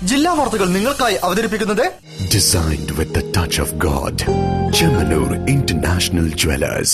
ജില്ലാ വാർത്തകൾ നിങ്ങൾക്കായി അവതരിപ്പിക്കുന്നത് Designed with the touch of God. Chemanur International Jewelers.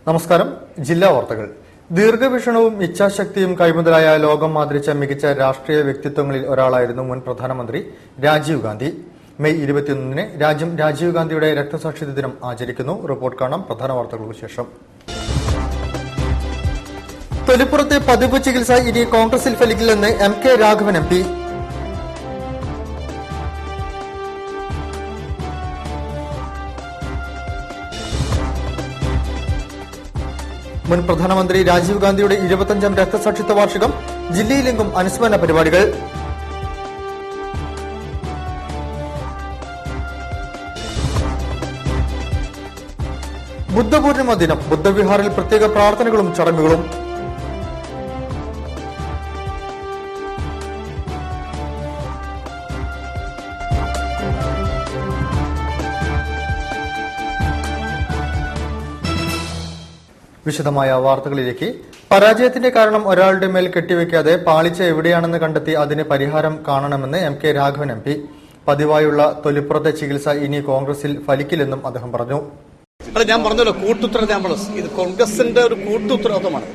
നമസ്കാരം. ജില്ലാ വാർത്തകൾ. ദീർഘവീക്ഷണവും ഇച്ഛാശക്തിയും കൈമുതലായ ലോകം മാതൃച്ച മികച്ച രാഷ്ട്രീയ വ്യക്തിത്വങ്ങളിൽ ഒരാളായിരുന്നു മുൻ പ്രധാനമന്ത്രി രാജീവ് ഗാന്ധി. മെയ് 21-ന് രാജ്യം രാജീവ് ഗാന്ധിയുടെ രക്തസാക്ഷിത്വ ദിനം ആചരിക്കുന്നു. റിപ്പോർട്ട് കാണാം. പ്രധാന വാർത്തകൾക്ക് ശേഷം. തൊലിപ്പുറത്തെ പതിവ് ചികിത്സ ഇനി കോൺഗ്രസിൽ ഫലിക്കില്ലെന്ന് MK രാഘവൻ MP. മുൻ പ്രധാനമന്ത്രി രാജീവ് ഗാന്ധിയുടെ 25ാം രക്തസാക്ഷിത്വ വാർഷികം. ജില്ലയിലെങ്കും അനുസ്മരണ പരിപാടികൾ. ബുദ്ധപൂർണിമ ദിനം. ബുദ്ധവിഹാറിൽ പ്രത്യേക പ്രാർത്ഥനകളും ചടങ്ങുകളും. വിശദമായ വാർത്തകളിലേക്ക്. പരാജയത്തിന്റെ കാരണം ഒരാളുടെ മേൽ കെട്ടിവെക്കാതെ പാളിച്ച എവിടെയാണെന്ന് കണ്ടെത്തി അതിന് പരിഹാരം കാണണമെന്ന് MK രാഘവൻ MP. പതിവായുള്ള തൊലിപ്പുറത്തെ ചികിത്സ ഇനി കോൺഗ്രസിൽ ഫലിക്കില്ലെന്നും അദ്ദേഹം പറഞ്ഞു. ഞാൻ പറഞ്ഞല്ലോ, കൂട്ടുത്തരവാദിത്തം. ഇത് കോൺഗ്രസിന്റെ ഒരു കൂട്ടുത്തരവാദിത്തമാണ്.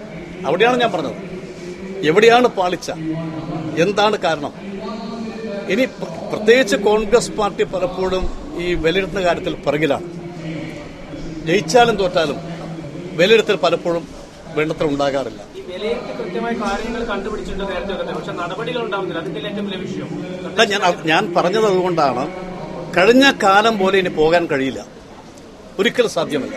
അവിടെയാണ് ഞാൻ പറഞ്ഞത്. എവിടെയാണ് പാളിച്ച, എന്താണ് കാരണം? ഇനി പ്രത്യേകിച്ച് കോൺഗ്രസ് പാർട്ടി പലപ്പോഴും ഈ വിലയിരുത്തുന്ന കാര്യത്തിൽ പിറകിലാണ്. ജയിച്ചാലും തോറ്റാലും വിലയിരുത്തൽ പലപ്പോഴും വേണ്ടത്ര ഉണ്ടാകാറില്ല. ഞാൻ പറഞ്ഞത് അതുകൊണ്ടാണ്. കഴിഞ്ഞ കാലം പോലെ ഇനി പോകാൻ കഴിയില്ല, ഒരിക്കലും സാധ്യമല്ല.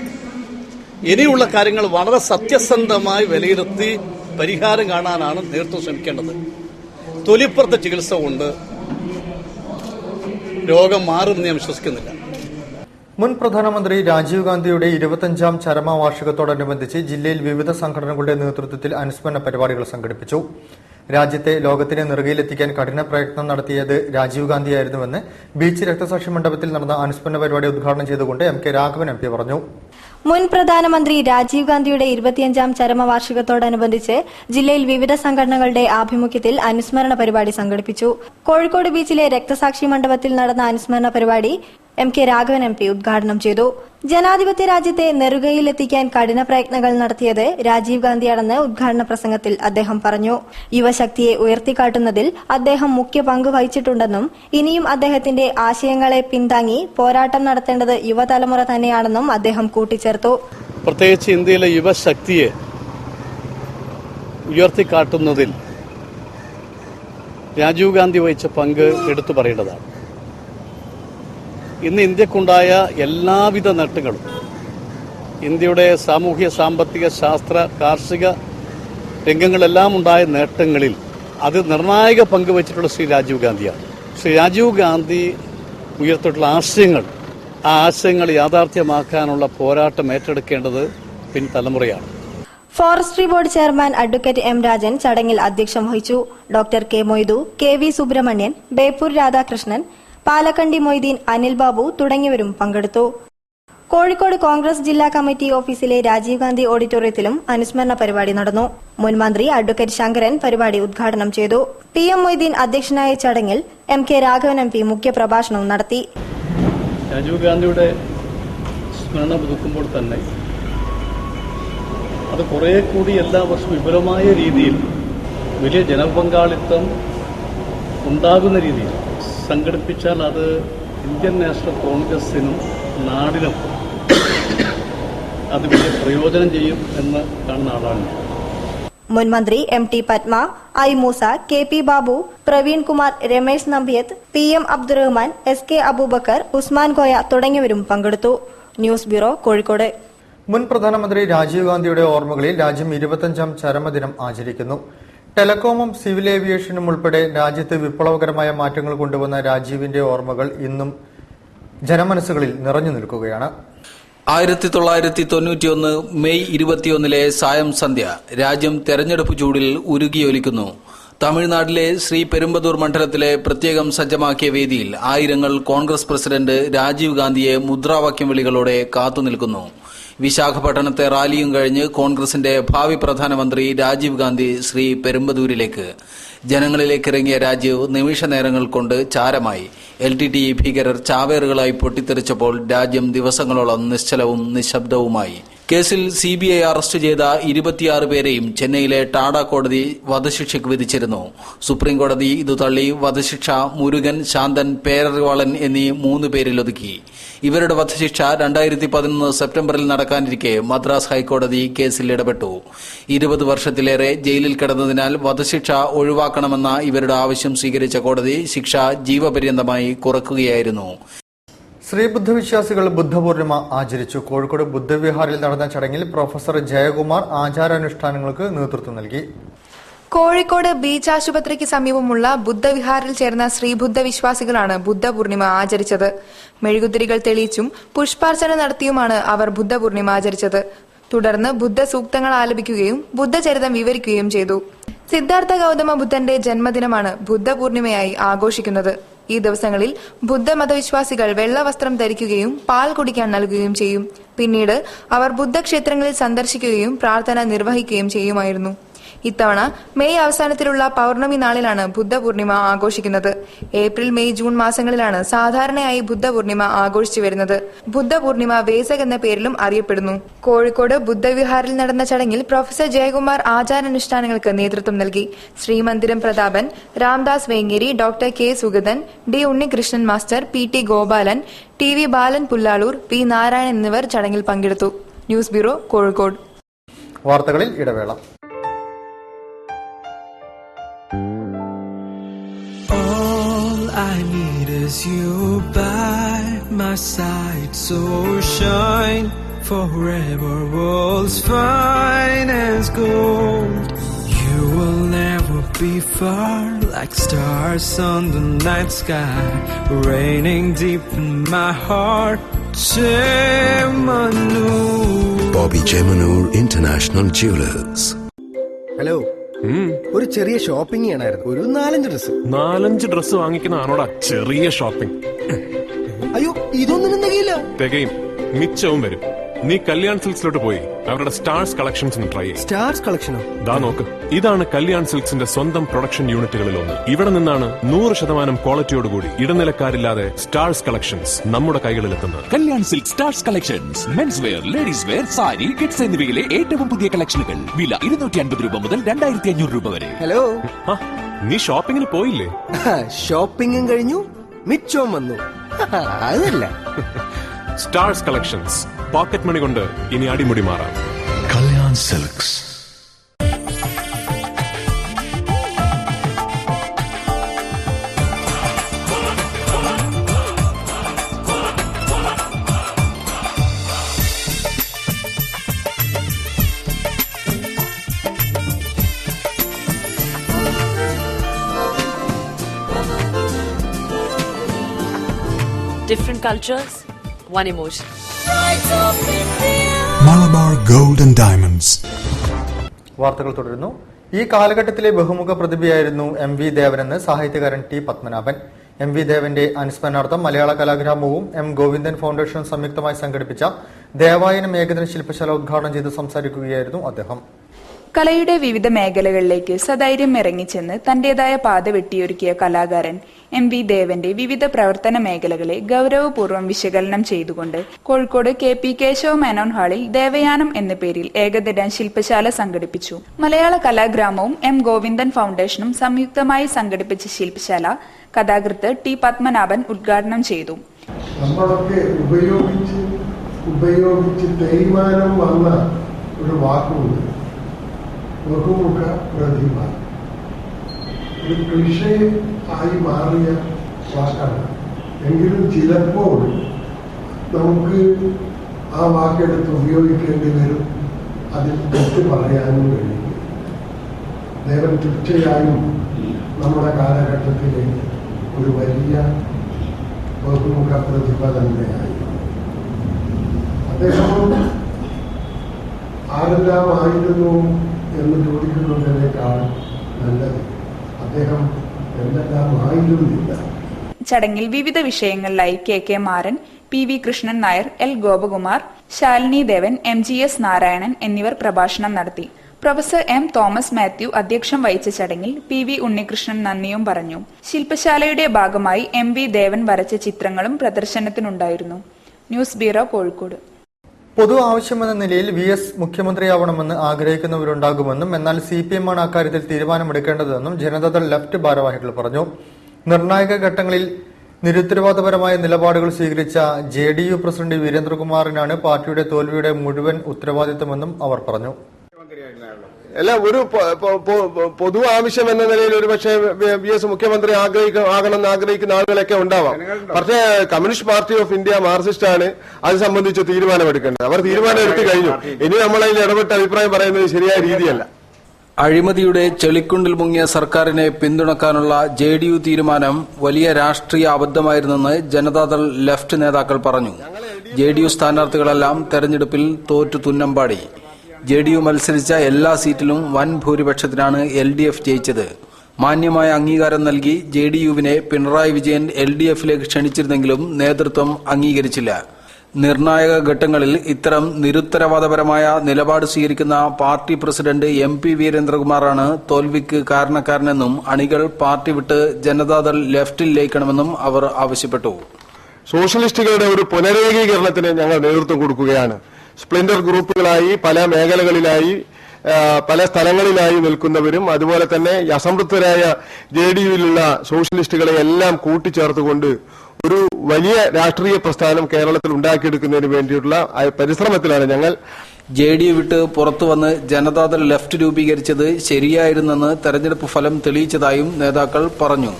ഇനിയുള്ള കാര്യങ്ങൾ വളരെ സത്യസന്ധമായി വിലയിരുത്തി പരിഹാരം കാണാനാണ് നേതൃത്വം ശ്രമിക്കേണ്ടത്. തൊലിപ്പുറത്തെ ചികിത്സ കൊണ്ട് രോഗം മാറുമെന്ന് ഞാൻ വിശ്വസിക്കുന്നില്ല. മുൻ പ്രധാനമന്ത്രി രാജീവ് ഗാന്ധിയുടെ 25ാം ചരമവാർഷികത്തോടനുബന്ധിച്ച് ജില്ലയിൽ വിവിധ സംഘടനകളുടെ നേതൃത്വത്തിൽ അനുസ്മരണ പരിപാടികൾ സംഘടിപ്പിച്ചു. രാജ്യത്തെ ലോകത്തിന്റെ നെറുകയിലെത്തിക്കാൻ കഠിന പ്രയത്നം നടത്തിയത് രാജീവ് ഗാന്ധിയായിരുന്നുവെന്ന് ബീച്ച് രക്തസാക്ഷി മണ്ഡപത്തിൽ നടന്ന അനുസ്മരണ പരിപാടി ഉദ്ഘാടനം ചെയ്തുകൊണ്ട് MK രാഘവൻ MP പറഞ്ഞു. മുൻ പ്രധാനമന്ത്രി രാജീവ് ഗാന്ധിയുടെ 25ാം ചരമവാർഷികത്തോടനുബന്ധിച്ച് ജില്ലയിൽ വിവിധ സംഘടനകളുടെ ആഭിമുഖ്യത്തിൽ അനുസ്മരണ പരിപാടി സംഘടിപ്പിച്ചു. കോഴിക്കോട് ബീച്ചിലെ രക്തസാക്ഷി മണ്ഡപത്തിൽ നടന്ന അനുസ്മരണ പരിപാടി MK രാഘവൻ MP ഉദ്ഘാടനം ചെയ്തു. ജനാധിപത്യ രാജ്യത്തെ നെറുകയിലെത്തിക്കാൻ കഠിന പ്രയത്നങ്ങൾ നടത്തിയത് രാജീവ് ഗാന്ധിയാണെന്ന് ഉദ്ഘാടന പ്രസംഗത്തിൽ അദ്ദേഹം പറഞ്ഞു. യുവശക്തിയെ ഉയർത്തിക്കാട്ടുന്നതിൽ അദ്ദേഹം മുഖ്യ പങ്ക് വഹിച്ചിട്ടുണ്ടെന്നും ഇനിയും അദ്ദേഹത്തിന്റെ ആശയങ്ങളെ പിന്താങ്ങി പോരാട്ടം നടത്തേണ്ടത് യുവതലമുറ തന്നെയാണെന്നും അദ്ദേഹം കൂട്ടിച്ചേർത്തു. പ്രത്യേകിച്ച് ഇന്ത്യയിലെ യുവശക്തിയെ ഉയർത്തിക്കാട്ടുന്നതിൽ രാജീവ് ഗാന്ധി വഹിച്ച പങ്ക് എടുത്തു പറയേണ്ടതാണ്. ഇന്ന് ഇന്ത്യക്കുണ്ടായ എല്ലാവിധ നേട്ടങ്ങളും, ഇന്ത്യയുടെ സാമൂഹ്യ സാമ്പത്തിക ശാസ്ത്ര കാർഷിക രംഗങ്ങളെല്ലാം ഉണ്ടായ നേട്ടങ്ങളിൽ അത് നിർണായക പങ്ക് വഹിച്ചിട്ടുള്ള ശ്രീ രാജീവ് ഗാന്ധിയാണ്. ശ്രീ രാജീവ് ഗാന്ധി ഉയർത്തിയിട്ടുള്ള ആശയങ്ങൾ, ആ ആശയങ്ങൾ യാഥാർത്ഥ്യമാക്കാനുള്ള പോരാട്ടം ഏറ്റെടുക്കേണ്ടത് പിൻതലമുറയാണ്. Forestry board chairman advocate M Rajan ചടങ്ങിൽ അധ്യക്ഷം വഹിച്ചു. Doctor K Moidu, KV Subrahmanian, Beypore Radhakrishnan, Palakkandi Moideen, Anil Babu തുടങ്ങിയവരും പങ്കെടുത്തു. കോഴിക്കോട് കോൺഗ്രസ് ജില്ലാ കമ്മിറ്റി ഓഫീസിലെ രാജീവ് ഗാന്ധി ഓഡിറ്റോറിയത്തിലും അനുസ്മരണ പരിപാടി നടന്നു. മുൻ മന്ത്രി അഡ്വക്കേറ്റ് ശങ്കരൻ പരിപാടി ഉദ്ഘാടനം ചെയ്തു. PM മൊയ്തീൻ അധ്യക്ഷനായ ചടങ്ങിൽ MK രാഘവൻ MP മുഖ്യപ്രഭാഷണവും നടത്തി. രാജീവ് ഗാന്ധിയുടെ സ്മരണ പുതുക്കുമ്പോൾ തന്നെ അത് കുറെ കൂടി എല്ലാ വർഷവും വിപുലമായ രീതിയിൽ വലിയ ജനപങ്കാളിത്തം ഉണ്ടാകുന്ന രീതിയിൽ സംഘടിപ്പിച്ചാൽ അത് ഇന്ത്യൻ നാഷണൽ കോൺഗ്രസിനും നാടിനും അത് വലിയ പ്രയോജനം ചെയ്യും എന്ന് കാണുന്ന ആളാണ്. മുൻ മന്ത്രി MT Padma, I Musa, KP Babu, Praveen Kumar, Ramesh Nambiath, PM Abdurahman, SK Abubakar, Usman Koya തുടങ്ങിയവരും പങ്കെടുത്തു. News bureau, Kozhikode. മുൻ പ്രധാനമന്ത്രി രാജീവ് ഗാന്ധിയുടെ ഓർമ്മകളിൽ രാജ്യം 25ാം ചരമദിനം ആചരിക്കുന്നു. ടെലികോമും സിവിൽ ഏവിയേഷനും ഉൾപ്പെടെ രാജ്യത്ത് വിപ്ലവകരമായ മാറ്റങ്ങൾ കൊണ്ടുവന്ന രാജീവിന്റെ ഓർമ്മകൾ ഇന്നും ജനമനസ്സുകളിൽ നിറഞ്ഞു നിൽക്കുകയാണ്. 1991 മെയ് 21 സായം സന്ധ്യ രാജ്യം തെരഞ്ഞെടുപ്പ് ചൂടിൽ ഉരുകിയൊലിക്കുന്നു. തമിഴ്നാട്ടിലെ ശ്രീ പെരുമ്പതൂർ മണ്ഡലത്തിലെ പ്രത്യേകം സജ്ജമാക്കിയ വേദിയിൽ ആയിരങ്ങൾ കോൺഗ്രസ് പ്രസിഡന്റ് രാജീവ് ഗാന്ധിയെ മുദ്രാവാക്യം വിളികളോടെ കാത്തുനിൽക്കുന്നു. വിശാഖപട്ടണത്തെ റാലിയും കഴിഞ്ഞ് കോൺഗ്രസിന്റെ ഭാവി പ്രധാനമന്ത്രി രാജീവ് ഗാന്ധി ശ്രീ പെരുമ്പതൂരിലേക്ക് ജനങ്ങളിലേക്ക് ഇറങ്ങിയ രാജീവ് നിമിഷ നേരങ്ങൾ കൊണ്ട് ചാരമായി. LTTE ഭീകരർ ചാവേറുകളായി പൊട്ടിത്തെറിച്ചപ്പോൾ രാജ്യം ദിവസങ്ങളോളം നിശ്ചലവും നിശബ്ദവുമായി. കേസിൽ CBI അറസ്റ്റ് ചെയ്ത 26 പേരെയും ചെന്നൈയിലെ ടാഡ കോടതി വധശിക്ഷയ്ക്ക് വിധിച്ചിരുന്നു. സുപ്രീം കോടതി ഇത് തള്ളി വധശിക്ഷ മുരുകൻ, ശാന്തൻ, പേരറിവാളൻ എന്നീ 3 പേരിൽ ഒതുക്കി. ഇവരുടെ വധശിക്ഷ 2011 സെപ്റ്റംബറിൽ നടക്കാനിരിക്കെ മദ്രാസ് ഹൈക്കോടതി കേസിൽ ഇടപെട്ടു. 20 വർഷത്തിലേറെ ജയിലിൽ കിടന്നതിനാൽ വധശിക്ഷ ഒഴിവാക്കണമെന്ന ഇവരുടെ ആവശ്യം സ്വീകരിച്ച കോടതി ശിക്ഷ ജീവപര്യന്തമായി കുറക്കുകയായിരുന്നു. ശ്രീബുദ്ധ വിശ്വാസികൾ ബുദ്ധപൂർണിമ ആചരിച്ചു. കോഴിക്കോട് ബുദ്ധവിഹാറിൽ നടന്ന ചടങ്ങിൽ പ്രൊഫസർ ജയകുമാർ ആചാരാനുഷ്ഠാനങ്ങൾക്ക് നേതൃത്വം നൽകി. കോഴിക്കോട് ബീച്ച് ആശുപത്രിക്ക് സമീപമുള്ള ബുദ്ധവിഹാറിൽ ചേർന്ന ശ്രീബുദ്ധ വിശ്വാസികളാണ് ബുദ്ധപൂർണിമ ആചരിച്ചത്. മെഴുകുതിരികൾ തെളിയിച്ചും പുഷ്പാർച്ചന നടത്തിയുമാണ് അവർ ബുദ്ധപൂർണിമ ആചരിച്ചത്. തുടർന്ന് ബുദ്ധ സൂക്തങ്ങൾ ആലപിക്കുകയും ബുദ്ധചരിതം വിവരിക്കുകയും ചെയ്തു. സിദ്ധാർത്ഥ ഗൗതമ ബുദ്ധന്റെ ജന്മദിനമാണ് ബുദ്ധപൂർണിമയായി ആഘോഷിക്കുന്നത്. ഈ ദിവസങ്ങളിൽ ബുദ്ധമതവിശ്വാസികൾ വെള്ളവസ്ത്രം ധരിക്കുകയും പാൽ കുടിക്കാൻ നൽകുകയും ചെയ്യും. പിന്നീട് അവർ ബുദ്ധക്ഷേത്രങ്ങളിൽ സന്ദർശിക്കുകയും പ്രാർത്ഥന നിർവഹിക്കുകയും ചെയ്യുമായിരുന്നു. ഇത്തവണ മെയ് അവസാനത്തിലുള്ള പൗർണമി നാളിലാണ് ബുദ്ധപൂർണിമ ആഘോഷിക്കുന്നത്. ഏപ്രിൽ, മെയ്, ജൂൺ മാസങ്ങളിലാണ് സാധാരണയായി ബുദ്ധപൂർണിമ ആഘോഷിച്ചു വരുന്നത്. ബുദ്ധപൂർണിമ വേസക് എന്ന പേരിലും അറിയപ്പെടുന്നു. കോഴിക്കോട് ബുദ്ധവിഹാറിൽ നടന്ന ചടങ്ങിൽ പ്രൊഫസർ ജയകുമാർ ആചാരാനുഷ്ഠാനങ്ങൾക്ക് നേതൃത്വം നൽകി. Sreemandiram Prathapan, Ramdas Vengeri, doctor K. Sugathan, D. Unnikrishnan master, PT. Gopalan, TV. ബാലൻ പുല്ലാളൂർ, P. നാരായണൻ എന്നിവർ ചടങ്ങിൽ പങ്കെടുത്തു. News bureau, Kozhikode. വാർത്തകളിൽ ഇടവേള. I need is you by my side, so shine forever, world's fine as gold. You will never be far, like stars on the night sky, raining deep in my heart. Chemanur. Bobby Chemanur International Jewelers. Hello, ഒരു ചെറിയ shopping ചെയ്യണമായിരുന്നു. ഒരു 4 dress വാങ്ങിക്കുന്നതാണോടാ ചെറിയ shopping? അയ്യോ, ഇതൊന്നും തികയില്ല. തികയും, മിച്ചവും വരും. നീ കല്യാൺ സിൽക്സിലോട്ട് പോയി അവരുടെ സ്റ്റാർസ് കളക്ഷൻസ് ഒന്ന് ട്രൈ ചെയ്യും. സ്റ്റാർസ് കളക്ഷനോ? ദാ നോക്ക്, ഇതാണ് കല്യാൺ സിൽക്സിന്റെ സ്വന്തം പ്രൊഡക്ഷൻ യൂണിറ്റുകളിൽ ഒന്ന്. ഇവിടെ നിന്നാണ് 100% ക്വാളിറ്റിയോടുകൂടി ഇടനിലക്കാരില്ലാതെ സ്റ്റാർസ് കളക്ഷൻസ് നമ്മുടെ കൈകളിലെത്തുന്നത്. Kalyan silk stars collections, men's wear, ladies wear, sari, kids എന്നിവയിലെ ഏറ്റവും പുതിയ കളക്ഷനുകൾ. വില 250 രൂപ മുതൽ 2500 രൂപ വരെ. ഹലോ, നീ ഷോപ്പിംഗിന് പോയില്ലേ? ഷോപ്പിംഗും കഴിഞ്ഞു, മിച്ചവും വന്നു. അതല്ല, സ്റ്റാർസ് കളക്ഷൻസ്, പോക്കറ്റ് മണി കൊണ്ട് ഇനി അടിമുടി മാറാം. Kalyan Silks. Different cultures, one emotion. Malabar Gold and Diamonds. വാർത്തകൾ തുടരുന്നു. ഈ കാലഘട്ടത്തിലെ ബഹുമുഖ പ്രതിഭയായിരുന്നു MV ദേവനെന്ന് സാഹിത്യകാരൻ T. പത്മനാഭൻ. MV ദേവന്റെ അനുസ്മരണാർത്ഥം മലയാള കലാഗ്രാമവും M. ഗോവിന്ദൻ ഫൗണ്ടേഷനും സംയുക്തമായി സംഘടിപ്പിച്ച ദേവായനം ഏകദിന ശില്പശാല ഉദ്ഘാടനം ചെയ്ത് സംസാരിക്കുകയായിരുന്നു അദ്ദേഹം. കലയുടെ വിവിധ മേഖലകളിലേക്ക് സധൈര്യം ഇറങ്ങിച്ചെന്ന് തന്റേതായ പാത വെട്ടിയൊരുക്കിയ കലാകാരൻ MV ദേവന്റെ വിവിധ പ്രവർത്തന മേഖലകളെ ഗൌരവപൂർവ്വം വിശകലനം ചെയ്തുകൊണ്ട് കോഴിക്കോട് KP കേശവ മേനോൻ ഹാളിൽ ദേവയാനം എന്ന പേരിൽ ഏകദിന ശില്പശാല സംഘടിപ്പിച്ചു. മലയാള കലാഗ്രാമവും M. ഗോവിന്ദൻ ഫൗണ്ടേഷനും സംയുക്തമായി സംഘടിപ്പിച്ച ശില്പശാല കഥാകൃത്ത് T. പത്മനാഭൻ ഉദ്ഘാടനം ചെയ്തു. നമ്മളൊക്കെ ഉപയോഗിച്ച് തേയ്മാനം വന്ന ഒരു വാക്കുണ്ട്, ബഹുമുഖ പ്രതിഭ. ഒരു ക്ലിഷേ ആയി മാറിയ വാക്കാണ്. എങ്കിലും ചിലപ്പോൾ നമുക്ക് ആ വാക്കെടുത്ത് ഉപയോഗിക്കേണ്ടി വരും. അതിൽ തെറ്റ് പറയാനും കഴിയും. ദേവൻ തീർച്ചയായും നമ്മുടെ കാലഘട്ടത്തിലെ ഒരു വലിയ ബഹുമുഖ പ്രതിഭ തന്നെയായി. അദ്ദേഹം ആരെല്ലാം ആയിരുന്നു എന്ന് ചോദിക്കുന്നതിനേക്കാൾ നല്ലത് അദ്ദേഹം എന്തെല്ലാം ആയിരുന്നില്ല. ചടങ്ങിൽ വിവിധ വിഷയങ്ങളിലായി കെ മാരൻ, PV കൃഷ്ണൻ നായർ, L ഗോപകുമാർ, ശാലിനി ദേവൻ, MGS നാരായണൻ എന്നിവർ പ്രഭാഷണം നടത്തി. പ്രൊഫസർ M തോമസ് മാത്യു അധ്യക്ഷം വഹിച്ച ചടങ്ങിൽ PV ഉണ്ണികൃഷ്ണൻ നന്ദിയും പറഞ്ഞു. ശില്പശാലയുടെ ഭാഗമായി MV ദേവൻ വരച്ച ചിത്രങ്ങളും പ്രദർശനത്തിനുണ്ടായിരുന്നു. News bureau, Kozhikode. പൊതു ആവശ്യമെന്ന നിലയിൽ VS മുഖ്യമന്ത്രിയാവണമെന്ന് ആഗ്രഹിക്കുന്നവരുണ്ടാകുമെന്നും എന്നാൽ CPM ആണ് അക്കാര്യത്തിൽ തീരുമാനമെടുക്കേണ്ടതെന്നും ജനതാദൾ ലെഫ്റ്റ് ഭാരവാഹികൾ പറഞ്ഞു. നിർണായക ഘട്ടങ്ങളിൽ നിരുത്തരവാദപരമായ നിലപാടുകൾ സ്വീകരിച്ച JDU പ്രസിഡന്റ് വീരേന്ദ്രകുമാറിനാണ് പാർട്ടിയുടെ തോൽവിയുടെ മുഴുവൻ ഉത്തരവാദിത്തമെന്നും അവർ പറഞ്ഞു. അല്ല, ഒരു പൊതു ആവശ്യം എന്ന നിലയിൽ ഒരുപക്ഷെ VS മുഖ്യമന്ത്രി ആകണമെന്ന് ആഗ്രഹിക്കുന്ന ആളുകളൊക്കെ ഉണ്ടാവാം. പക്ഷേ communist party of India Marxist ആണ് അത് സംബന്ധിച്ച് തീരുമാനമെടുക്കേണ്ടത്. അവർ തീരുമാനം എടുത്തു കഴിഞ്ഞു. ഇനി നമ്മളതിൽ ഇടപെട്ട് അഭിപ്രായം പറയുന്നത് ശരിയായ രീതിയല്ല. അഴിമതിയുടെ ചെളിക്കുണ്ടിൽ മുങ്ങിയ സർക്കാരിനെ പിന്തുണക്കാനുള്ള JDU തീരുമാനം വലിയ രാഷ്ട്രീയ അബദ്ധമായിരുന്നെന്ന് ജനതാദൾ ലെഫ്റ്റ് നേതാക്കൾ പറഞ്ഞു. JDU സ്ഥാനാർത്ഥികളെല്ലാം തെരഞ്ഞെടുപ്പിൽ തോറ്റു തുന്നമ്പാടി. JDU മത്സരിച്ച എല്ലാ സീറ്റിലും വൻ ഭൂരിപക്ഷത്തിനാണ് LDF ജയിച്ചത്. മാന്യമായ അംഗീകാരം നൽകി JDUവിനെ പിണറായി വിജയൻ LDFിലേക്ക് ക്ഷണിച്ചിരുന്നെങ്കിലും നേതൃത്വം അംഗീകരിച്ചില്ല. നിർണായക ഘട്ടങ്ങളിൽ ഇത്തരം നിരുത്തരവാദപരമായ നിലപാട് സ്വീകരിക്കുന്ന പാർട്ടി പ്രസിഡന്റ് MP വീരേന്ദ്രകുമാറാണ് തോൽവിക്ക് കാരണക്കാരനെന്നും അണികൾ പാർട്ടി വിട്ട് ജനതാദൾ ലെഫ്റ്റിൽ ലയിക്കണമെന്നും അവർ ആവശ്യപ്പെട്ടു. സോഷ്യലിസ്റ്റുകളുടെ ഒരു പുനരേകീകരണത്തിന് ഞങ്ങൾ നേതൃത്വം കൊടുക്കുകയാണ്. സ്പ്ലിൻഡർ ഗ്രൂപ്പുകളായി പല മേഖലകളിലായി പല സ്ഥലങ്ങളിലായി നിൽക്കുന്നവരും അതുപോലെ തന്നെ അസംതൃപ്തരായ JDUവിലുള്ള സോഷ്യലിസ്റ്റുകളെ എല്ലാം കൂട്ടിച്ചേർത്തുകൊണ്ട് ഒരു വലിയ രാഷ്ട്രീയ പ്രസ്ഥാനം കേരളത്തിൽ ഉണ്ടാക്കിയെടുക്കുന്നതിന് വേണ്ടിയിട്ടുള്ള പരിശ്രമത്തിലാണ് ഞങ്ങൾ. JDU വിട്ട് പുറത്തുവന്ന് ജനതാദൾ ലെഫ്റ്റ് രൂപീകരിച്ചത് ശരിയായിരുന്നെന്ന് തെരഞ്ഞെടുപ്പ് ഫലം തെളിയിച്ചതായും നേതാക്കൾ പറഞ്ഞു.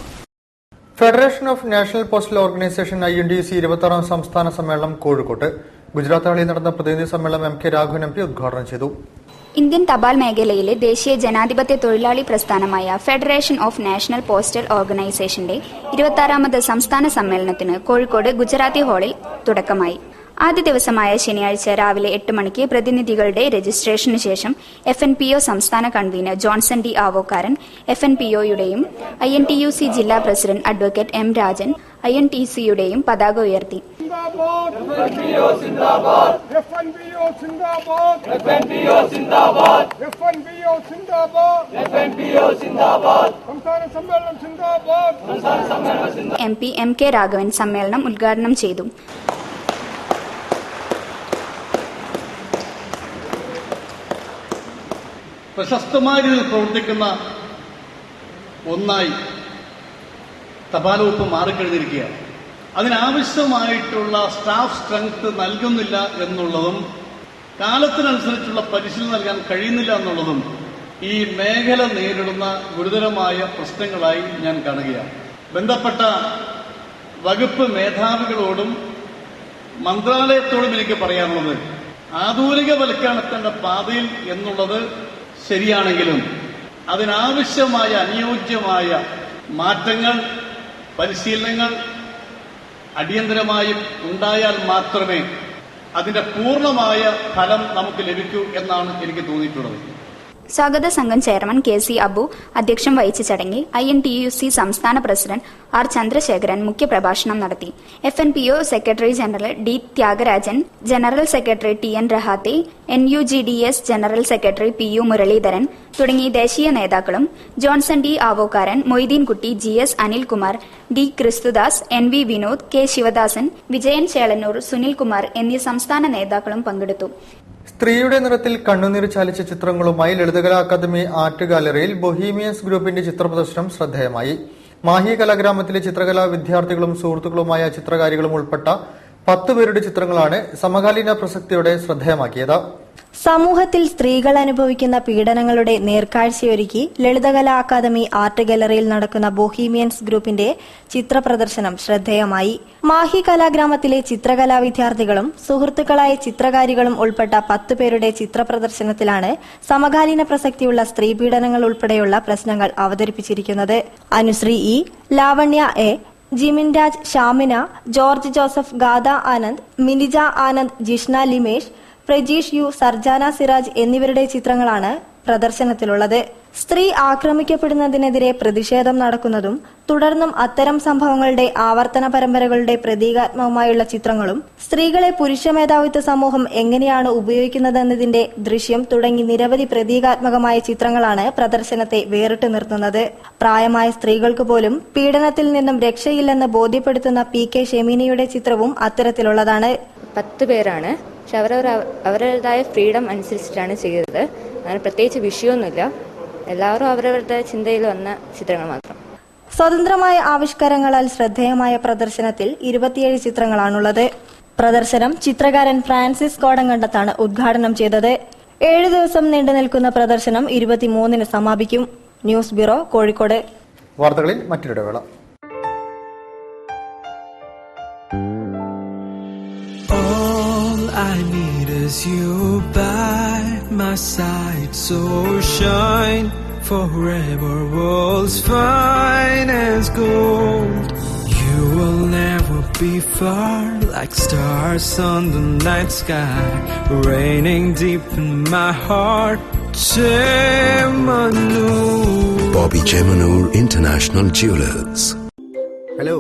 Federation of national postal organisation INTUC 26ാം സംസ്ഥാന സമ്മേളനം കോഴിക്കോട്ട്. ഗുജറാത്ത് ഹാളിൽ നടന്ന പ്രതിനിധി സമ്മേളനം MK രാഘവൻ MP ഉദ്ഘാടനം ചെയ്തു. ഇന്ത്യൻ തപാൽ മേഖലയിലെ ദേശീയ ജനാധിപത്യ തൊഴിലാളി പ്രസ്ഥാനമായ ഫെഡറേഷൻ ഓഫ് നാഷണൽ പോസ്റ്റൽ ഓർഗനൈസേഷന്റെ 26ാമത് സംസ്ഥാന സമ്മേളനത്തിന് കോഴിക്കോട് ഗുജറാത്തി ഹാളിൽ തുടക്കമായി. ആദ്യ ദിവസമായ ശനിയാഴ്ച രാവിലെ 8 മണിക്ക് പ്രതിനിധികളുടെ രജിസ്ട്രേഷന് ശേഷം FNPO സംസ്ഥാന കൺവീനർ ജോൺസൺ D ആവോക്കാരൻ, FNPOയുടെയും INTUC ജില്ലാ പ്രസിഡന്റ് അഡ്വക്കേറ്റ് M രാജൻ INTUCയുടെയും പതാക ഉയർത്തി. MP MK രാഘവൻ സമ്മേളനം ഉദ്ഘാടനം ചെയ്തു. പ്രശസ്തമായ രീതിയിൽ പ്രവർത്തിക്കുന്ന ഒന്നായി തപാൽ വകുപ്പ് മാറിക്കഴിഞ്ഞിരിക്കുകയാണ്. അതിനാവശ്യമായിട്ടുള്ള സ്റ്റാഫ് സ്ട്രെങ്ത് നൽകുന്നില്ല എന്നുള്ളതും കാലത്തിനനുസരിച്ചുള്ള പരിശീലനം നൽകാൻ കഴിയുന്നില്ല എന്നുള്ളതും ഈ മേഖല നേരിടുന്ന ഗുരുതരമായ പ്രശ്നങ്ങളായി ഞാൻ കാണുകയാണ്. ബന്ധപ്പെട്ട വകുപ്പ് മേധാവികളോടും മന്ത്രാലയത്തോടും എനിക്ക് പറയാനുള്ളത്, ആധുനികവൽക്കരണത്തിന്റെ പാതയിൽ എന്നുള്ളത് ശരിയാണെങ്കിലും അതിനാവശ്യമായ അനുയോജ്യമായ മാറ്റങ്ങൾ, പരിശീലനങ്ങൾ അടിയന്തരമായും ഉണ്ടായാൽ മാത്രമേ അതിന്റെ പൂർണ്ണമായ ഫലം നമുക്ക് ലഭിക്കൂ എന്നാണ് എനിക്ക് തോന്നിയിട്ടുള്ളത്. സ്വാഗത സംഘം ചെയർമാൻ KC അബു അധ്യക്ഷം വഹിച്ച ചടങ്ങിൽ INTUC സംസ്ഥാന പ്രസിഡന്റ് R ചന്ദ്രശേഖരൻ മുഖ്യപ്രഭാഷണം നടത്തി. FNPO secretary general D Thyagarajan, general secretary TN Rahate, NUGDS general secretary PU Muralidharan തുടങ്ങി ദേശീയ നേതാക്കളും Johnson D Avokkaran, Moideenkutty, GS Anilkumar, D Kristudas, NV Vinod, K Sivadasan, Vijayan Chelannur, Sunilkumar എന്നീ സംസ്ഥാന നേതാക്കളും പങ്കെടുത്തു. സ്ത്രീയുടെ നിറത്തിൽ കണ്ണുനീർ ചാലിച്ച ചിത്രങ്ങളുമായി ലളിതകലാ അക്കാദമി ആർട്ട് ഗാലറിയിൽ ബൊഹീമിയൻസ് ഗ്രൂപ്പിന്റെ ചിത്രപ്രദർശനം ശ്രദ്ധേയമായി. മാഹി കലാഗ്രാമത്തിലെ ചിത്രകലാ വിദ്യാർത്ഥികളും സുഹൃത്തുക്കളുമായ ചിത്രകാരികളും ഉൾപ്പെട്ട 10 പേരുടെ ചിത്രങ്ങളാണ് സമകാലീന പ്രസക്തിയോടെ ശ്രദ്ധേയമാക്കിയത്. സമൂഹത്തിൽ സ്ത്രീകൾ അനുഭവിക്കുന്ന പീഡനങ്ങളുടെ നേർക്കാഴ്ചയൊരുക്കി ലളിതകലാ അക്കാദമി ആർട്ട് ഗാലറിയിൽ നടക്കുന്ന ബോഹീമിയൻസ് ഗ്രൂപ്പിന്റെ ചിത്ര പ്രദർശനം ശ്രദ്ധേയമായി. മാഹി കലാഗ്രാമത്തിലെ ചിത്രകലാ വിദ്യാർത്ഥികളും സുഹൃത്തുക്കളായ ചിത്രകാരികളും ഉൾപ്പെട്ട 10 പേരുടെ ചിത്ര പ്രദർശനത്തിലാണ് സമകാലീന പ്രസക്തിയുള്ള സ്ത്രീപീഡനങ്ങൾ ഉൾപ്പെടെയുള്ള പ്രശ്നങ്ങൾ അവതരിപ്പിച്ചിരിക്കുന്നത്. Anushree E, Lavanya A, Jimin Raj, Shamina, George Joseph, Gatha Anand, Minija Anand, Jishna Limesh, Prajeesh U, Sarjana Siraj എന്നിവരുടെ ചിത്രങ്ങളാണ് പ്രദർശനത്തിലുള്ളത്. സ്ത്രീ ആക്രമിക്കപ്പെടുന്നതിനെതിരെ പ്രതിഷേധം നടക്കുന്നതും തുടർന്നും അത്തരം സംഭവങ്ങളുടെ ആവർത്തന പരമ്പരകളുടെ പ്രതീകാത്മകമായുള്ള ചിത്രങ്ങളും സ്ത്രീകളെ പുരുഷ മേധാവിത്വ സമൂഹം എങ്ങനെയാണ് ഉപയോഗിക്കുന്നതെന്നതിന്റെ ദൃശ്യം തുടങ്ങി നിരവധി പ്രതീകാത്മകമായ ചിത്രങ്ങളാണ് പ്രദർശനത്തെ വേറിട്ട് നിർത്തുന്നത്. പ്രായമായ സ്ത്രീകൾക്ക് പോലും പീഡനത്തിൽ നിന്നും രക്ഷയില്ലെന്ന് ബോധ്യപ്പെടുത്തുന്ന PK ഷെമീനയുടെ ചിത്രവും അത്തരത്തിലുള്ളതാണ്. 10 പേരാണ്. പക്ഷെ അവരവരുടേതായ ഫ്രീഡം അനുസരിച്ചിട്ടാണ് ചെയ്തത്. അങ്ങനെ പ്രത്യേകിച്ച് വിഷയമൊന്നുമില്ല. എല്ലാവരും അവരവരുടെ ചിന്തയിൽ വന്ന ചിത്രങ്ങൾ മാത്രം. സ്വതന്ത്രമായ ആവിഷ്കാരങ്ങളാൽ ശ്രദ്ധേയമായ പ്രദർശനത്തിൽ 27 ചിത്രങ്ങളാണുള്ളത്. പ്രദർശനം ചിത്രകാരൻ ഫ്രാൻസിസ് കോടങ്കണ്ടത്താണ് ഉദ്ഘാടനം ചെയ്തത്. 7 ദിവസം നീണ്ടു നിൽക്കുന്ന പ്രദർശനം 23-ന് സമാപിക്കും. News bureau, Kozhikode. വാർത്തകളിൽ മറ്റൊരിടവേള. I need is you by my side, so shine forever, world's fine as gold. You will never be far, like stars on the night sky, raining deep in my heart. Chemanur. Bobby Chemanur International Jewelers. Hello,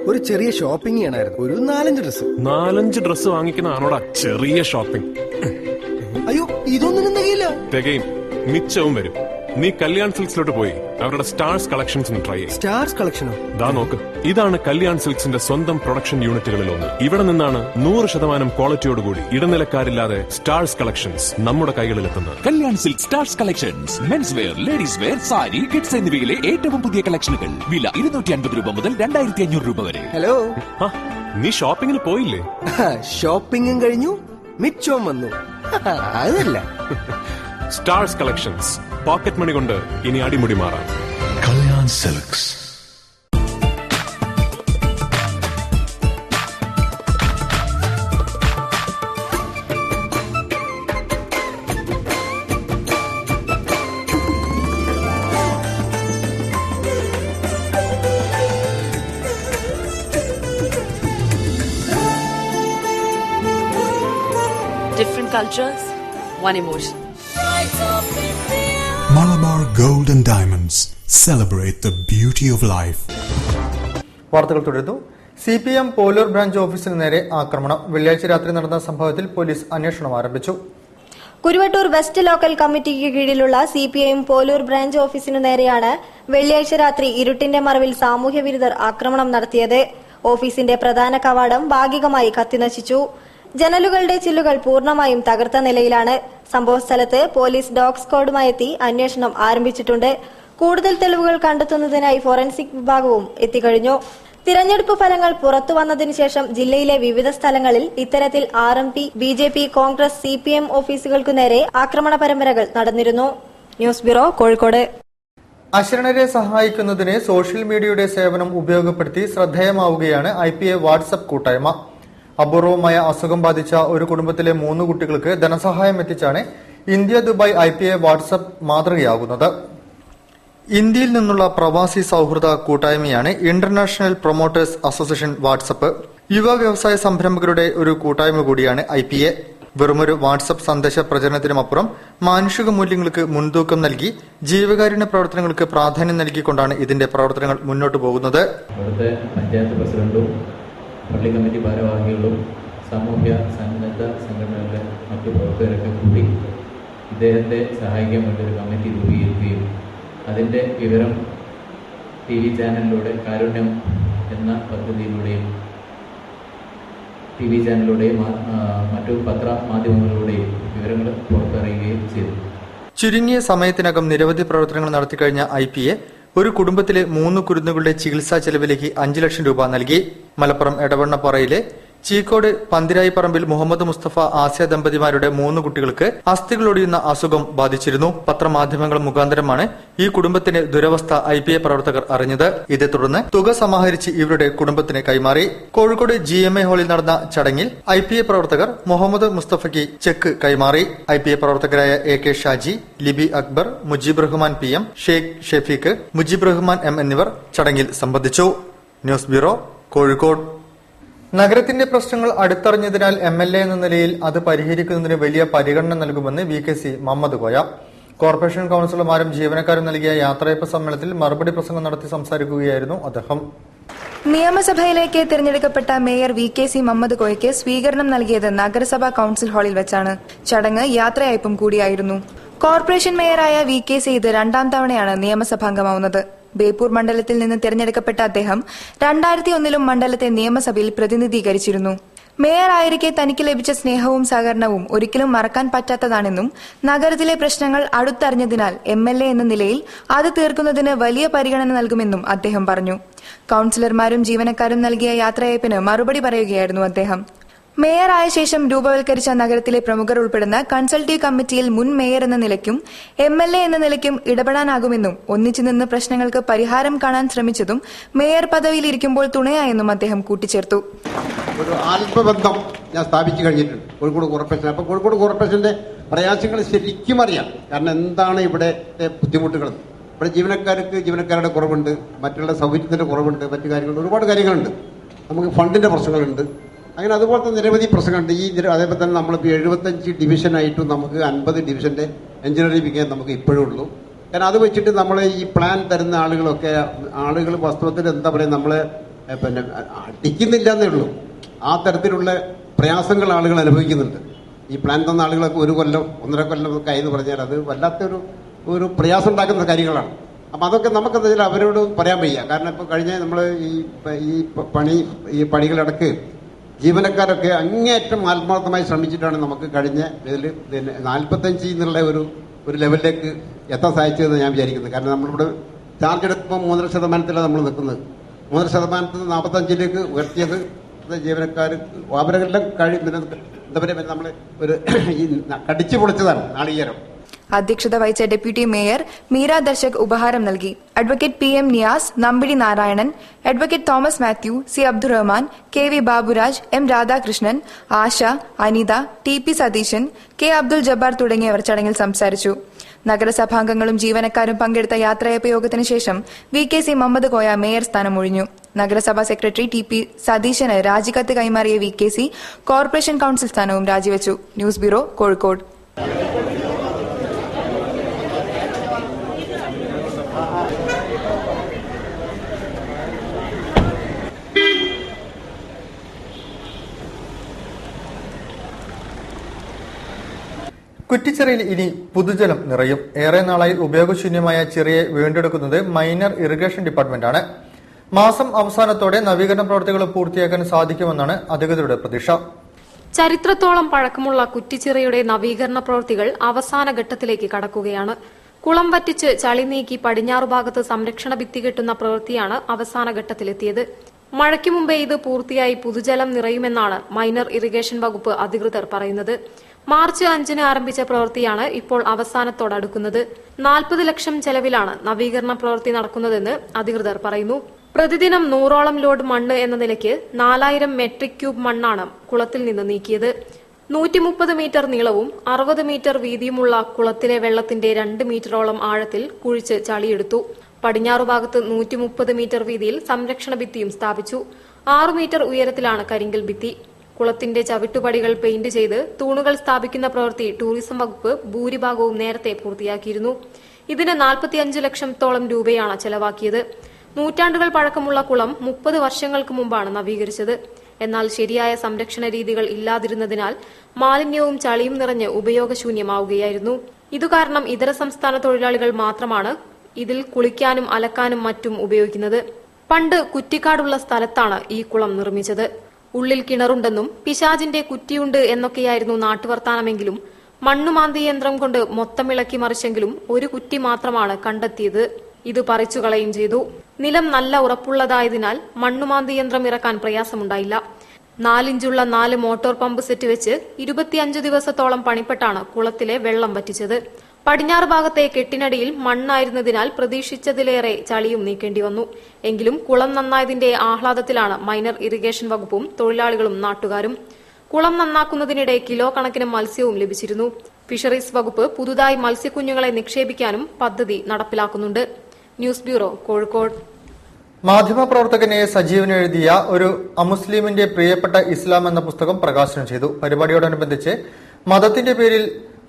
ഒരു ചെറിയ shopping ചെയ്യണമായിരുന്നു. ഒരു 4-5 dress വാങ്ങിക്കുന്നതാണോടാ ചെറിയ shopping? അയ്യോ, ഇതൊന്നും തികയില്ല. തികയും, മിച്ചവും വരും. നീ കല്യാൺ സിൽക്സിലോട്ട് പോയി അവരുടെ സ്റ്റാർസ് കളക്ഷൻസ് ഒന്ന് ട്രൈ ചെയ്യും. സ്റ്റാർസ് കളക്ഷനോ? ദാ നോക്ക്, ഇതാണ് കല്യാൺ സിൽക്സിന്റെ സ്വന്തം പ്രൊഡക്ഷൻ യൂണിറ്റുകളിൽ ഒന്ന്. ഇവിടെ നിന്നാണ് 100% ക്വാളിറ്റിയോടുകൂടി ഇടനിലക്കാരില്ലാതെ സ്റ്റാർസ് കളക്ഷൻസ് നമ്മുടെ കൈകളിലെത്തുന്നത്. Kalyan silk stars collections, men's wear, ladies wear, sari, kids എന്നിവയിലെ ഏറ്റവും പുതിയ കളക്ഷനുകൾ. വില 250 രൂപ മുതൽ 2500 രൂപ വരെ. ഹലോ, നീ ഷോപ്പിംഗിന് പോയില്ലേ? ഷോപ്പിംഗും കഴിഞ്ഞു, മിച്ചവും വന്നു. അതല്ല സ്റ്റാർസ് കളക്ഷൻസ്, പോക്കറ്റ് മണി കൊണ്ട് ഇനി അടിമുടി മാറാം. Kalyan silks. Different cultures, one emotion. Malabar Gold and Diamonds. Celebrate the beauty of life. വാർത്തകൾ തുടരുന്നു. CPM പോലൂർ ബ്രാഞ്ച് ഓഫീസിന് നേരെ ആക്രമണം. വെള്ളിയാഴ്ച രാത്രി നടന്ന സംഭവത്തിൽ പോലീസ് അന്വേഷണം ആരംഭിച്ചു. കുരുവട്ടൂർ വെസ്റ്റ് ലോക്കൽ കമ്മിറ്റിക്ക് കീഴിലുള്ള CPM പോലൂർ ബ്രാഞ്ച് ഓഫീസിനു നേരെയാണ് വെള്ളിയാഴ്ച രാത്രി ഇരുട്ടിന്റെ മറവിൽ സാമൂഹ്യ വിരുദ്ധർ ആക്രമണം നടത്തിയത്. ഓഫീസിന്റെ പ്രധാന കവാടം ഭാഗികമായി കത്തിനശിച്ചു. ജനലുകളുടെ ചില്ലുകൾ പൂർണ്ണമായും തകർത്ത നിലയിലാണ്. സംഭവസ്ഥലത്ത് പോലീസ് ഡോഗ് സ്ക്വാഡുമായി എത്തി അന്വേഷണം ആരംഭിച്ചിട്ടുണ്ട്. കൂടുതൽ തെളിവുകൾ കണ്ടെത്തുന്നതിനായി ഫോറൻസിക് വിഭാഗവും എത്തിക്കഴിഞ്ഞു. തിരഞ്ഞെടുപ്പ് ഫലങ്ങൾ പുറത്തുവന്നതിനു ശേഷം ജില്ലയിലെ വിവിധ സ്ഥലങ്ങളിൽ ഇത്തരത്തിൽ RMP, BJP, കോൺഗ്രസ്, CPM ഓഫീസുകൾക്കു നേരെ ആക്രമണ പരമ്പരകൾ നടന്നിരുന്നു. News bureau, Kozhikode. അശരണരെ സഹായിക്കുന്നതിന് സോഷ്യൽ മീഡിയയുടെ സേവനം ഉപയോഗപ്പെടുത്തി ശ്രദ്ധേയമാവുകയാണ് IPA വാട്സ്ആപ്പ് കൂട്ടായ്മ. അപൂർവമായ അസുഖം ബാധിച്ച ഒരു കുടുംബത്തിലെ 3 കുട്ടികൾക്ക് ധനസഹായം എത്തിച്ചാണ് ഇന്ത്യ ദുബായ് IPA വാട്സ്ആപ്പ് മാതൃകയാകുന്നത്. ഇന്ത്യയിൽ നിന്നുള്ള പ്രവാസി സൌഹൃദ കൂട്ടായ്മയാണ് ഇന്റർനാഷണൽ പ്രൊമോട്ടേഴ്സ് അസോസിയേഷൻ വാട്സ്ആപ്പ്. യുവ വ്യവസായ സംരംഭകരുടെ ഒരു കൂട്ടായ്മ കൂടിയാണ് IPA. വെറുമൊരു വാട്സ്ആപ്പ് സന്ദേശ പ്രചരണത്തിനുമപ്പുറം മാനുഷിക മൂല്യങ്ങൾക്ക് മുൻതൂക്കം നൽകി ജീവകാരുണ്യ പ്രവർത്തനങ്ങൾക്ക് പ്രാധാന്യം നൽകിക്കൊണ്ടാണ് ഇതിന്റെ പ്രവർത്തനങ്ങൾ മുന്നോട്ടു പോകുന്നത്. പഞ്ചായത്ത് പ്രസിഡന്റും പള്ളി കമ്മിറ്റി ഭാരവാഹികളും സാമൂഹ്യ സന്നദ്ധ സംഘടനകളുടെ മറ്റു പ്രവർത്തകരൊക്കെ കൂടി ഇദ്ദേഹത്തെ സഹായിക്കാൻ വേണ്ടി ഒരു കമ്മിറ്റി രൂപീകരിക്കുകയും അതിൻ്റെ വിവരം TV ചാനലിലൂടെ കാരുണ്യം എന്ന പദ്ധതിയിലൂടെയും TV ചാനലിലൂടെയും മറ്റു പത്രമാധ്യമങ്ങളിലൂടെയും വിവരങ്ങൾ പുറത്തിറങ്ങുകയും ചെയ്തു. ചുരുങ്ങിയ സമയത്തിനകം നിരവധി പ്രവർത്തനങ്ങൾ നടത്തിക്കഴിഞ്ഞ IPA ഒരു കുടുംബത്തിലെ 3 കുരുന്നുകളുടെ ചികിത്സാ ചെലവിലേക്ക് 5 ലക്ഷം രൂപ നൽകി. മലപ്പുറം എടവണ്ണപ്പാറയിലെ ചീക്കോട് പന്തിരായിപ്പറമ്പിൽ മുഹമ്മദ് മുസ്തഫ ആസിയ ദമ്പതിമാരുടെ 3 കുട്ടികൾക്ക് അസ്ഥികളൊടിയുന്ന അസുഖം ബാധിച്ചിരുന്നു. പത്രമാധ്യമങ്ങൾ മുഖാന്തരമാണ് ഈ കുടുംബത്തിന്റെ ദുരവസ്ഥ IPA പ്രവർത്തകർ അറിഞ്ഞത്. ഇതേ തുടർന്ന് തുക സമാഹരിച്ച് ഇവരുടെ കുടുംബത്തിന് കൈമാറി. കോഴിക്കോട് GMA ഹാളിൽ നടന്ന ചടങ്ങിൽ IPA പ്രവർത്തകർ മുഹമ്മദ് മുസ്തഫയ്ക്ക് ചെക്ക് കൈമാറി. IPA പ്രവർത്തകരായ AK Shaji, Libi Akbar, Mujeeb Rahman PM, Sheikh Shafeeq, Mujeeb Rahman M എന്നിവർ ചടങ്ങിൽ സംബന്ധിച്ചു. News bureau, Kozhikode. നഗരത്തിന്റെ പ്രശ്നങ്ങൾ അടുത്തറിഞ്ഞതിനാൽ MLA എന്ന നിലയിൽ അത് പരിഹരിക്കുന്നതിന് വലിയ പരിഗണന നൽകുമെന്ന് VKC മുഹമ്മദ് കോയ. കോർപ്പറേഷൻ കൌൺസിലർമാരും ജീവനക്കാരും നൽകിയ യാത്രയയപ്പ് സമ്മേളനത്തിൽ മറുപടി പ്രസംഗം നടത്തി സംസാരിക്കുകയായിരുന്നു അദ്ദേഹം. നിയമസഭയിലേക്ക് തിരഞ്ഞെടുക്കപ്പെട്ട മേയർ VKC മുഹമ്മദ് കോയയ്ക്ക് സ്വീകരണം നൽകിയത് നഗരസഭാ കൌൺസിൽ ഹാളിൽ വെച്ചാണ്. ചടങ്ങ് യാത്രയയപ്പും കൂടിയായിരുന്നു. കോർപ്പറേഷൻ മേയറായ VKC ഇത് 2ാം തവണയാണ് നിയമസഭാംഗമാവുന്നത്. ബേപ്പൂർ മണ്ഡലത്തിൽ നിന്ന് തിരഞ്ഞെടുക്കപ്പെട്ട അദ്ദേഹം 2001 മണ്ഡലത്തെ നിയമസഭയിൽ പ്രതിനിധീകരിച്ചിരുന്നു. മേയർ ആയിരിക്കെ തനിക്ക് ലഭിച്ച സ്നേഹവും സഹകരണവും ഒരിക്കലും മറക്കാൻ പറ്റാത്തതാണെന്നും നഗരത്തിലെ പ്രശ്നങ്ങൾ അടുത്തറിഞ്ഞതിനാൽ MLA എന്ന നിലയിൽ അത് തീർക്കുന്നതിന് വലിയ പരിഗണന നൽകുമെന്നും അദ്ദേഹം പറഞ്ഞു. കൌൺസിലർമാരും ജീവനക്കാരും നൽകിയ യാത്രയയപ്പിന് മറുപടി പറയുകയായിരുന്നു അദ്ദേഹം. മേയർ ആയ ശേഷം രൂപവൽക്കരിച്ച നഗരത്തിലെ പ്രമുഖർ ഉൾപ്പെടുന്ന കൺസൾട്ടീവ് കമ്മിറ്റിയിൽ മുൻ മേയർ എന്ന നിലയ്ക്കും MLA എന്ന നിലയ്ക്കും ഇടപെടാനാകുമെന്നും ഒന്നിച്ചു നിന്ന് പ്രശ്നങ്ങൾക്ക് പരിഹാരം കാണാൻ ശ്രമിച്ചതും മേയർ പദവിയിൽ ഇരിക്കുമ്പോൾ തുണയായെന്നും അദ്ദേഹം കൂട്ടിച്ചേർത്തു. ഒരു ആത്മബന്ധം ഞാൻ സ്ഥാപിച്ചു കഴിഞ്ഞിട്ടുണ്ട് കോഴിക്കോട് കോർപ്പറേഷൻ. അപ്പോൾ കോഴിക്കോട് കോർപ്പറേഷന്റെ പ്രയാസങ്ങൾ ശരിക്കും അറിയാം. കാരണം എന്താണ് ഇവിടുത്തെ ബുദ്ധിമുട്ടുകൾ. ഇവിടെ ജീവനക്കാരുടെ കുറവുണ്ട്, മറ്റുള്ള സൗകര്യത്തിന്റെ കുറവുണ്ട്, മറ്റു കാര്യങ്ങളുണ്ട്, ഒരുപാട് കാര്യങ്ങളുണ്ട്. നമുക്ക് ഫണ്ടിന്റെ പ്രശ്നങ്ങളുണ്ട്. അങ്ങനെ അതുപോലത്തെ നിരവധി പ്രശ്നങ്ങളുണ്ട്. അതേപോലെ തന്നെ നമ്മളിപ്പോൾ 75 ഡിവിഷനായിട്ടും നമുക്ക് 50 ഡിവിഷന്റെ എഞ്ചിനീയറിംഗ് വിങ്ങേ നമുക്ക് ഇപ്പോഴും ഉള്ളൂ. കാരണം അത് വെച്ചിട്ട് നമ്മൾ ഈ പ്ലാൻ തരുന്ന ആളുകൾ വാസ്തവത്തിൽ എന്താ പറയുക, നമ്മളെ പിന്നെ അടിക്കുന്നില്ല എന്നേ ഉള്ളൂ. ആ തരത്തിലുള്ള പ്രയാസങ്ങൾ ആളുകൾ അനുഭവിക്കുന്നുണ്ട്. ഈ പ്ലാൻ തന്ന ആളുകളൊക്കെ 1 കൊല്ലം 1.5 കൊല്ലം ഒക്കെ ആയെന്ന് പറഞ്ഞാൽ അത് വല്ലാത്തൊരു പ്രയാസം ഉണ്ടാക്കുന്ന കാര്യങ്ങളാണ്. അപ്പം അതൊക്കെ നമുക്കെന്താ വെച്ചാൽ അവരോട് പറയാൻ വയ്യ. കാരണം ഇപ്പോൾ കഴിഞ്ഞ നമ്മൾ ഈ പണികളടക്ക് ജീവനക്കാരൊക്കെ അങ്ങേയറ്റം ആത്മാർത്ഥമായി ശ്രമിച്ചിട്ടാണ് നമുക്ക് കഴിഞ്ഞ ഇതിൽ 45 എന്നുള്ള ഒരു ലെവലിലേക്ക് എത്താൻ സാധിച്ചതെന്ന് ഞാൻ വിചാരിക്കുന്നത്. കാരണം നമ്മളിവിടെ ചാർജ് എടുക്കുമ്പോൾ 3.5% നമ്മൾ നിൽക്കുന്നത്. 3% 45 ഉയർത്തിയത് ജീവനക്കാർ അവരെല്ലാം എന്താ പറയുക, നമ്മൾ ഒരു കടിച്ചു പൊളിച്ചതാണ് നാളികേരം. അധ്യക്ഷത വഹിച്ച ഡെപ്യൂട്ടി മേയർ മീര ദർശക് ഉപഹാരം നൽകി. Advocate PM Niyas, Nambidi Narayanan, advocate Thomas Mathew, C Abdurahman, KV Baburaj, M Radhakrishnan, Asha, Anitha, TP Satheesan, K Abdul Jabbar തുടങ്ങിയവർ ചടങ്ങിൽ സംസാരിച്ചു. നഗരസഭാംഗങ്ങളും ജീവനക്കാരും പങ്കെടുത്ത യാത്രയയപ്പ് യോഗത്തിന് ശേഷം VKC മുഹമ്മദ് കോയ മേയർ സ്ഥാനം ഒഴിഞ്ഞു. നഗരസഭാ സെക്രട്ടറി TP സതീശന് രാജിക്കത്ത് കൈമാറിയ VKC കോർപ്പറേഷൻ കൌൺസിൽ സ്ഥാനവും രാജിവെച്ചു. News bureau, Kozhikode. കുറ്റിച്ചിറയിൽ ഇനി പുതുജലം നിറയും. ഏറെ നാളായി ഉപയോഗശൂന്യമായ ചിറയെ വീണ്ടെടുക്കുന്നത് മൈനർ ഇറിഗേഷൻ ഡിപ്പാർട്ട്മെന്റാണ്. മാസം അവസാനത്തോടെ നവീകരണ പ്രവർത്തികൾ പൂർത്തിയാക്കാൻ സാധിക്കുമെന്നാണ് അധികൃതരുടെ പ്രതീക്ഷ. ചരിത്രത്തോളം പഴക്കമുള്ള കുറ്റിച്ചിറയുടെ നവീകരണ പ്രവൃത്തികൾ അവസാന ഘട്ടത്തിലേക്ക് കടക്കുകയാണ്. കുളം വറ്റിച്ച് ചളി നീക്കി പടിഞ്ഞാറു ഭാഗത്ത് സംരക്ഷണ ഭിത്തി കെട്ടുന്ന പ്രവൃത്തിയാണ് അവസാന ഘട്ടത്തിലെത്തിയത്. മഴയ്ക്ക് മുമ്പേ ഇത് പൂർത്തിയായി പുതുജലം നിറയുമെന്നാണ് മൈനർ ഇറിഗേഷൻ വകുപ്പ് അധികൃതർ പറയുന്നത്. മാർച്ച് 5 ആരംഭിച്ച പ്രവൃത്തിയാണ് ഇപ്പോൾ അവസാനത്തോടടുക്കുന്നത്. 40 ലക്ഷം ചെലവിലാണ് നവീകരണ പ്രവൃത്തി നടക്കുന്നതെന്ന് അധികൃതർ പറയുന്നു. പ്രതിദിനം 100ഓളം ലോഡ് മണ്ണ് എന്ന നിലയ്ക്ക് 4000 മെട്രിക് ക്യൂബ് മണ്ണാണ് കുളത്തിൽ നിന്ന് നീക്കിയത്. 130 മീറ്റർ നീളവും 60 മീറ്റർ വീതിയുമുള്ള കുളത്തിലെ വെള്ളത്തിന്റെ 2 മീറ്ററോളം ആഴത്തിൽ കുഴിച്ച് ചളിയെടുത്തു. പടിഞ്ഞാറുഭാഗത്ത് 130 മീറ്റർ വീതിയിൽ സംരക്ഷണ ഭിത്തിയും സ്ഥാപിച്ചു. 6 മീറ്റർ ഉയരത്തിലാണ് കരിങ്കൽ ഭിത്തി. കുളത്തിന്റെ ചവിട്ടുപടികൾ പെയിന്റ് ചെയ്ത് തൂണുകൾ സ്ഥാപിക്കുന്ന പ്രവൃത്തി ടൂറിസം വകുപ്പ് ഭൂരിഭാഗവും നേരത്തെ പൂർത്തിയാക്കിയിരുന്നു. ഇതിന് 45 ലക്ഷത്തോളം രൂപയാണ് ചെലവാക്കിയത്. നൂറ്റാണ്ടുകൾ പഴക്കമുള്ള കുളം 30 വർഷങ്ങൾക്ക് മുമ്പാണ് നവീകരിച്ചത്. എന്നാൽ ശരിയായ സംരക്ഷണ രീതികൾ ഇല്ലാതിരുന്നതിനാൽ മാലിന്യവും ചളിയും നിറഞ്ഞ് ഉപയോഗശൂന്യമാവുകയായിരുന്നു. ഇതുകാരണം ഇതര സംസ്ഥാന തൊഴിലാളികൾ മാത്രമാണ് ഇതിൽ കുളിക്കാനും അലക്കാനും മറ്റും ഉപയോഗിക്കുന്നത്. പണ്ട് കുറ്റിക്കാടുള്ള സ്ഥലത്താണ് ഈ കുളം നിർമ്മിച്ചത്. ഉള്ളിൽ കിണറുണ്ടെന്നും പിശാചിന്റെ കുറ്റിയുണ്ട് എന്നൊക്കെയായിരുന്നു നാട്ടുവർത്താനമെങ്കിലും മണ്ണുമാന്തി യന്ത്രം കൊണ്ട് മൊത്തം ഇളക്കി മറിച്ചെങ്കിലും ഒരു കുറ്റി മാത്രമാണ് കണ്ടെത്തിയത്. ഇത് പറിച്ചു കളയും ചെയ്തു. നിലം നല്ല ഉറപ്പുള്ളതായതിനാൽ മണ്ണുമാന്തി യന്ത്രം ഇറക്കാൻ പ്രയാസമുണ്ടായില്ല. 4 ഇഞ്ചുള്ള 4 മോട്ടോർ പമ്പ് സെറ്റ് വെച്ച് 25 ദിവസത്തോളം പണിപ്പെട്ടാണ് കുളത്തിലെ വെള്ളം വറ്റിച്ചത്. പടിഞ്ഞാറ് ഭാഗത്തെ കെട്ടിനടിയിൽ മണ്ണായിരുന്നതിനാൽ പ്രതീക്ഷിച്ചതിലേറെ ചളിയും നീക്കേണ്ടി വന്നു. എങ്കിലും കുളം നന്നായതിന്റെ ആഹ്ലാദത്തിലാണ് മൈനർ ഇറിഗേഷൻ വകുപ്പും തൊഴിലാളികളും നാട്ടുകാരും. കുളം നന്നാക്കുന്നതിനിടെ കിലോ കണക്കിന് മത്സ്യവും ലഭിച്ചിരുന്നു. ഫിഷറീസ് വകുപ്പ് പുതുതായി മത്സ്യക്കുഞ്ഞുങ്ങളെ നിക്ഷേപിക്കാനും പദ്ധതി നടപ്പിലാക്കുന്നുണ്ട്. News bureau, Kozhikode. മാധ്യമപ്രവർത്തകൻ എ സജീവൻ എഴുതിയ ഒരു അമുസ്ലിമിന്റെ പ്രിയപ്പെട്ട ഇസ്ലാം എന്ന പുസ്തകം പ്രകാശനം ചെയ്തു. പരിപാടിയോടനുബന്ധിച്ച് മതത്തിന്റെ പേരിൽ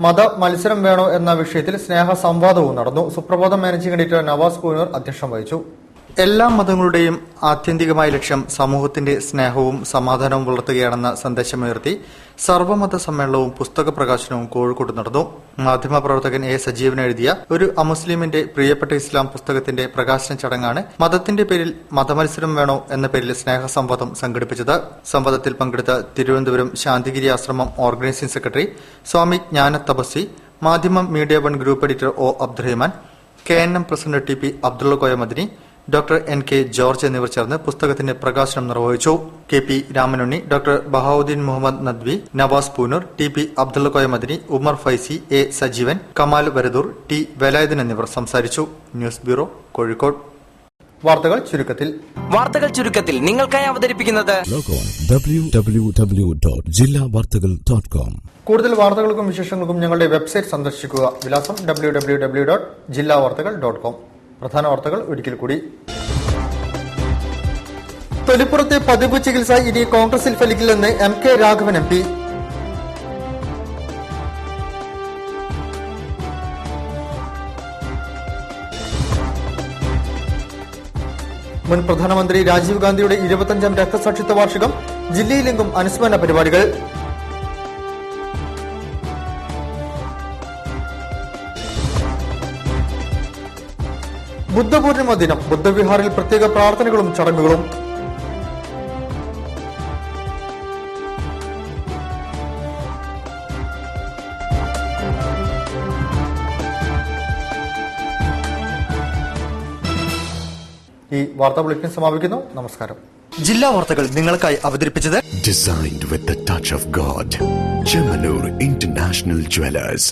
മത മത്സരം വേണോ എന്ന വിഷയത്തിൽ സ്നേഹ സംവാദവും നടന്നു. സുപ്രഭാതം മാനേജിംഗ് എഡിറ്റർ നവാസ് പൂനൂർ അധ്യക്ഷം വഹിച്ചു. എല്ലാ മതങ്ങളുടെയും ആത്യന്തികമായ ലക്ഷ്യം സമൂഹത്തിന്റെ സ്നേഹവും സമാധാനവും വളർത്തുകയാണെന്ന സന്ദേശമുയർത്തി സർവ്വമത സമ്മേളനവും പുസ്തക പ്രകാശനവും കോഴിക്കോട് നടന്നു. മാധ്യമപ്രവർത്തകൻ എ സജീവൻ എഴുതിയ ഒരു അമുസ്ലിമിന്റെ പ്രിയപ്പെട്ട ഇസ്ലാം പുസ്തകത്തിന്റെ പ്രകാശന ചടങ്ങാണ് മതത്തിന്റെ പേരിൽ മതമത്സരം വേണോ എന്ന പേരിൽ സ്നേഹ സംവാദം സംഘടിപ്പിച്ചത്. സംവാദത്തിൽ പങ്കെടുത്ത തിരുവനന്തപുരം ശാന്തിഗിരി ആശ്രമം ഓർഗനൈസിംഗ് സെക്രട്ടറി സ്വാമി Jnana Thapaswi, Madhyamam media one group editor O Abdurahman, KNM president TP Abdulla Koya Madani, doctor NK George എന്നിവർ ചേർന്ന് പുസ്തകത്തിന്റെ പ്രകാശനം നിർവഹിച്ചു. KP Ramanunni, doctor Bahauddeen Muhammad Nadvi, Navas Poonoor, TP Abdulla Koya Madani, Umar Faizy, A Sajeevan, Kamal Varadoor, T Velayudhan എന്നിവർ സംസാരിച്ചു. News bureau, Kozhikode. വാർത്തകൾ ചുരുക്കത്തിൽ നിങ്ങൾക്കായി അവതരിപ്പിക്കുന്നത് www.jillavartagal.com. കൂടുതൽ വാർത്തകൾക്കും വിശേഷങ്ങൾക്കും ഞങ്ങളുടെ വെബ്സൈറ്റ് സന്ദർശിക്കുക. വിലാസം www.jillavartagal.com. പ്രധാന വാർത്തകൾ ഒരിക്കൽ കൂടി. തൊലിപ്പുറത്തെ പതിവ് ചികിത്സ ഇനി കോൺഗ്രസിൽ ഫലിക്കില്ലെന്ന് MK രാഘവൻ MP. മുൻ പ്രധാനമന്ത്രി രാജീവ് ഗാന്ധിയുടെ 25ാം രക്തസാക്ഷിത്വ വാർഷികം. ജില്ലയിലെങ്കും അനുസ്മരണ പരിപാടികൾ. ബുദ്ധപൂർണിമ ദിനം. ബുദ്ധവിഹാറിൽ പ്രത്യേക പ്രാർത്ഥനകളും ചടങ്ങുകളും. ഈ വാർത്താ ബുള്ളറ്റിൻ സമാപിക്കുന്നു. നമസ്കാരം. ജില്ലാ വാർത്തകൾ നിങ്ങൾക്കായി അവതരിപ്പിച്ചത് Designed with the touch of God. Chemanur International Jewelers.